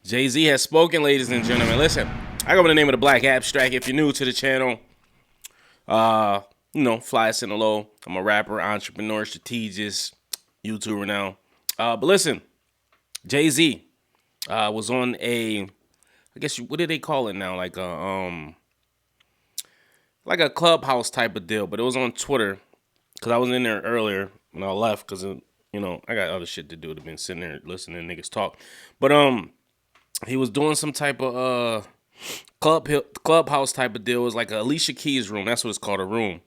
Jay-Z has spoken, ladies and gentlemen. Listen, I go by the name of the Black Abstract. If you're new to the channel, fly us in the low. I'm a rapper, entrepreneur, strategist, YouTuber now. But listen, Jay-Z was on what did they call it now? Like a clubhouse type of deal, but it was on Twitter because I was in there earlier when I left because I got other shit to do. I've been sitting there listening to niggas talk, but he was doing some type of clubhouse type of deal. It was like a Alicia Keys room. That's what it's called, a room.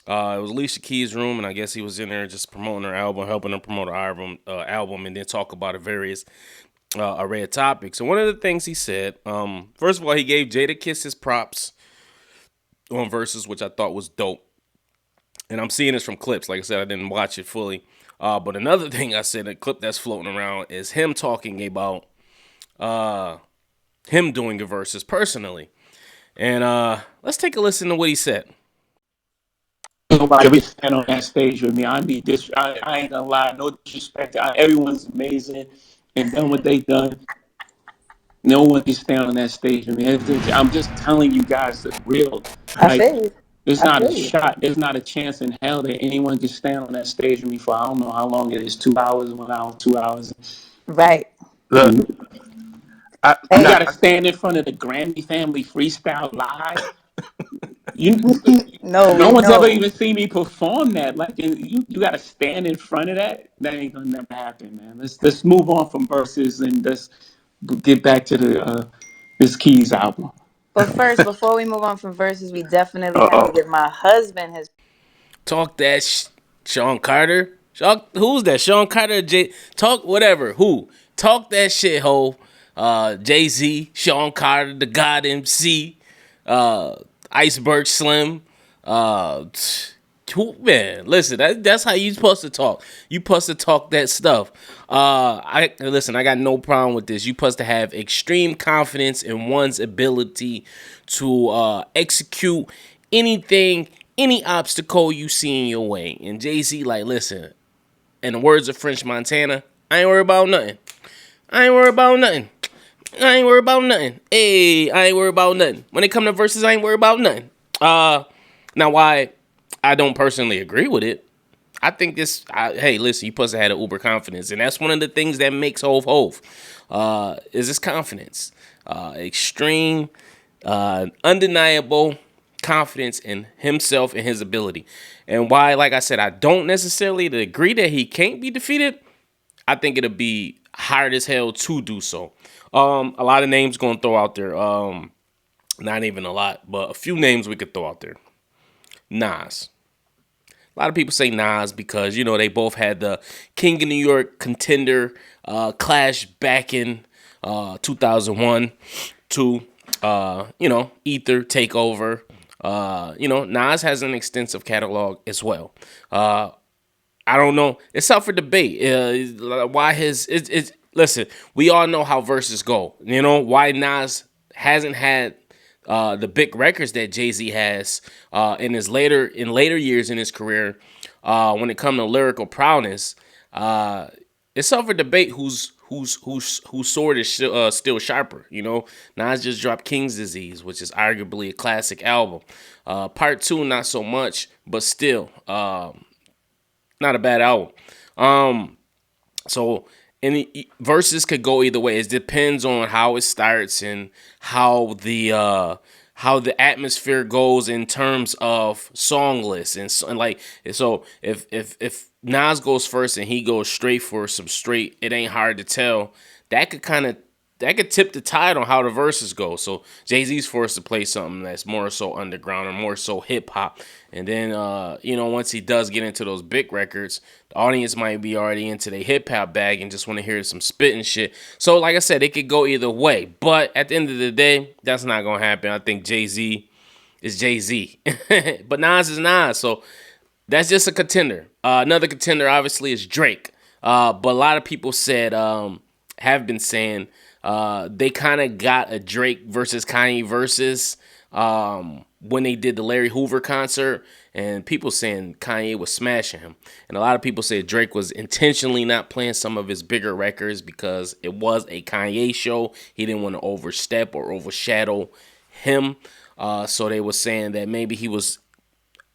It was Alicia Keys' room, and I guess he was in there just promoting her album, helping her promote her album, and then talk about a various array of topics. And one of the things he said, first of all, he gave Jadakiss his props on Verzuz, which I thought was dope. And I'm seeing this from clips. Like I said, I didn't watch it fully. But another thing I said, a clip that's floating around, is him talking about him doing a Verzuz personally. And let's take a listen to what he said. Nobody can stand on that stage with me. I ain't gonna lie, no disrespect. Everyone's amazing and done what they done. No one can stand on that stage with me. I'm just telling you guys the real. I feel you. There's not a shot. There's not a chance in hell that anyone can stand on that stage with me for I don't know how long it is. 2 hours, 1 hour, 2 hours. Right. Look, you gotta stand in front of the Grammy Family Freestyle Live. No one's ever even seen me perform that. Like you got to stand in front of that. That ain't gonna never happen, man. Let's move on from Verzuz and let's get back to the this Keys album. But first, before we move on from Verzuz, we definitely have to give my husband his. Talk that Sean Carter. Who's that? Sean Carter? Talk whatever. Who? Talk that shit, ho. Jay-Z, Sean Carter, the God MC, Iceberg Slim. Man, listen, that's how you supposed to talk. You supposed to talk that stuff. I got no problem with this. You supposed to have extreme confidence in one's ability to execute anything, any obstacle you see in your way. And Jay-Z, like, listen, in the words of French Montana, I ain't worried about nothing. Hey, I ain't worried about nothing. When it come to Verzuz, I ain't worried about nothing. Now, why I don't personally agree with it, I think hey, listen, you supposed to have the uber confidence. And that's one of the things that makes Hove, is his confidence. Extreme, undeniable confidence in himself and his ability. And why, like I said, I don't necessarily agree that he can't be defeated. I think it'll be hard as hell to do so. A lot of names going to throw out there. Not even a lot, but a few names we could throw out there. Nas. A lot of people say Nas because, they both had the King of New York contender clash back in 2001 to, Ether Takeover. Nas has an extensive catalog as well. I don't know. It's up for debate. Listen, we all know how verses go. Why Nas hasn't had the big records that Jay-Z has in later years in his career. When it comes to lyrical prowess, it's up for debate whose sword is still sharper. Nas just dropped King's Disease, which is arguably a classic album. Part 2, not so much, but still, not a bad album. So Verzuz could go either way. It depends on how it starts and how the atmosphere goes in terms of song lists so if Nas goes first and he goes straight for some straight, it ain't hard to tell. That could tip the tide on how the verses go. So Jay-Z's forced to play something that's more so underground or more so hip hop. And then, once he does get into those big records, the audience might be already into the hip hop bag and just want to hear some spitting shit. So like I said, it could go either way. But at the end of the day, that's not going to happen. I think Jay-Z is Jay-Z. But Nas is Nas. So that's just a contender. Another contender, obviously, is Drake. But a lot of people have been saying, they kind of got a Drake versus Kanye versus when they did the Larry Hoover concert, and people saying Kanye was smashing him. And a lot of people say Drake was intentionally not playing some of his bigger records because it was a Kanye show. He didn't want to overstep or overshadow him. So they were saying that maybe he was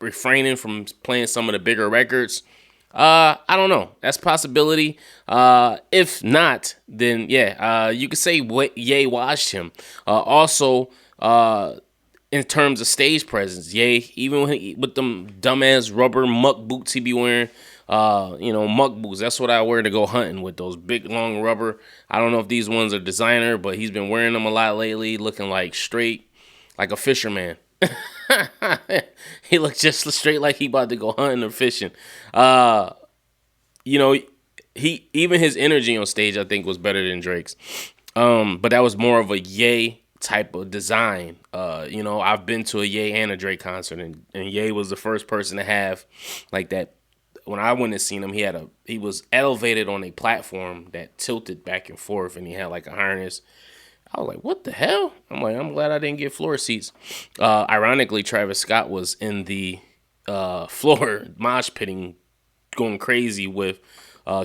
refraining from playing some of the bigger records. I don't know. That's a possibility. If not, then yeah, you could say Ye washed him. Also, in terms of stage presence, Ye, even with them dumbass rubber muck boots he be wearing, muck boots. That's what I wear to go hunting with, those big long rubber. I don't know if these ones are designer, but he's been wearing them a lot lately, looking like straight, like a fisherman. He looked just straight like he about to go hunting or fishing. He even his energy on stage I think was better than Drake's. But that was more of a Ye type of design. I've been to a Ye and a Drake concert, and Ye was the first person to have like that. When I went and seen him, he was elevated on a platform that tilted back and forth, and he had like a harness. I was like, what the hell? I'm glad I didn't get floor seats. Ironically, Travis Scott was in the floor mosh pitting, going crazy with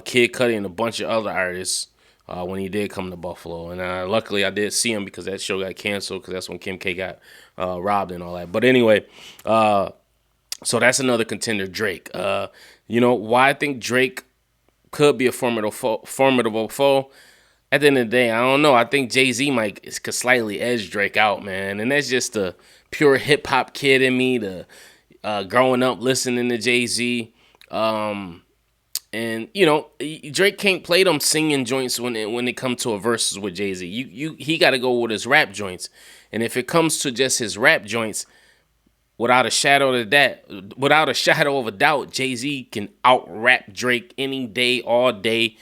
Kid Cudi and a bunch of other artists when he did come to Buffalo. And luckily, I did see him because that show got canceled because that's when Kim K got robbed and all that. But anyway, so that's another contender, Drake. Why I think Drake could be a formidable foe. At the end of the day, I don't know. I think Jay-Z could slightly edge Drake out, man. And that's just the pure hip-hop kid in me, the growing up listening to Jay-Z. And, Drake can't play them singing joints when it comes to a versus with Jay-Z. He got to go with his rap joints. And if it comes to just his rap joints, without a shadow of a doubt, Jay-Z can out-rap Drake any day, all day.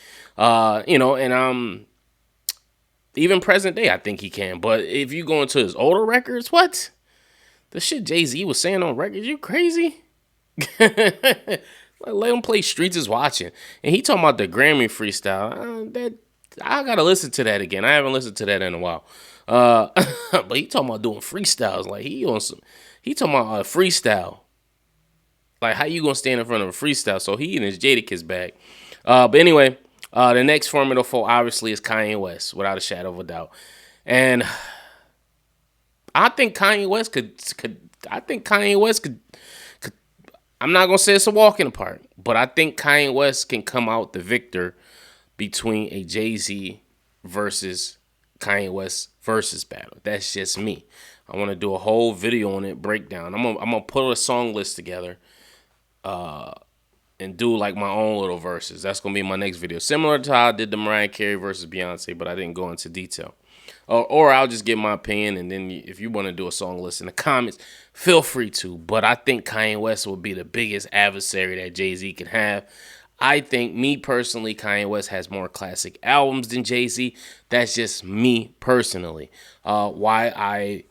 Even present day, I think he can. But if you go into his older records, what? The shit Jay-Z was saying on records, you crazy? Let him play Streets is Watching. And he talking about the Grammy freestyle. I gotta listen to that again. I haven't listened to that in a while. But he talking about doing freestyles. Like he talking about a freestyle. Like how you gonna stand in front of a freestyle? So he in his Jadakiss bag. But anyway. The next formidable foe obviously is Kanye West, without a shadow of a doubt, and I think Kanye West could. I'm not gonna say it's a walk in the park, but I think Kanye West can come out the victor between a Jay-Z versus Kanye West versus battle. That's just me. I want to do a whole video on it, breakdown. I'm gonna put a song list together. And do like my own little verses. That's going to be my next video. Similar to how I did the Mariah Carey versus Beyonce, but I didn't go into detail. Or I'll just give my opinion, and then if you want to do a song list in the comments, feel free to. But I think Kanye West will be the biggest adversary that Jay-Z can have. I think, me personally, Kanye West has more classic albums than Jay-Z. That's just me personally. Why I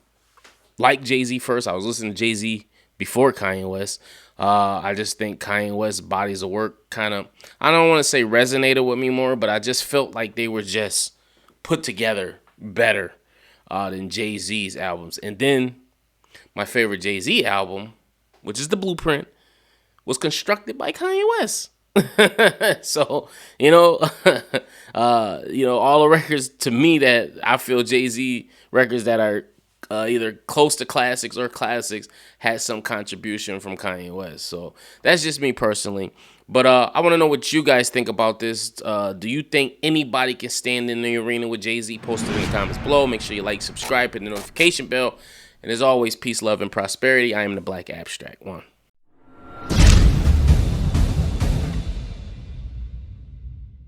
like Jay-Z first. I was listening to Jay-Z before Kanye West. I just think Kanye West's bodies of work kind of, I don't want to say resonated with me more, but I just felt like they were just put together better than Jay-Z's albums. And then my favorite Jay-Z album, which is The Blueprint, was constructed by Kanye West. So, all the records to me that I feel Jay-Z records that are either close to classics or classics had some contribution from Kanye West. So that's just me personally. But I want to know what you guys think about this. Do you think anybody can stand in the arena with Jay-Z? Post it in the comments below. Make sure you like, subscribe, hit the notification bell. And as always, peace, love, and prosperity. I am the Black Abstract One.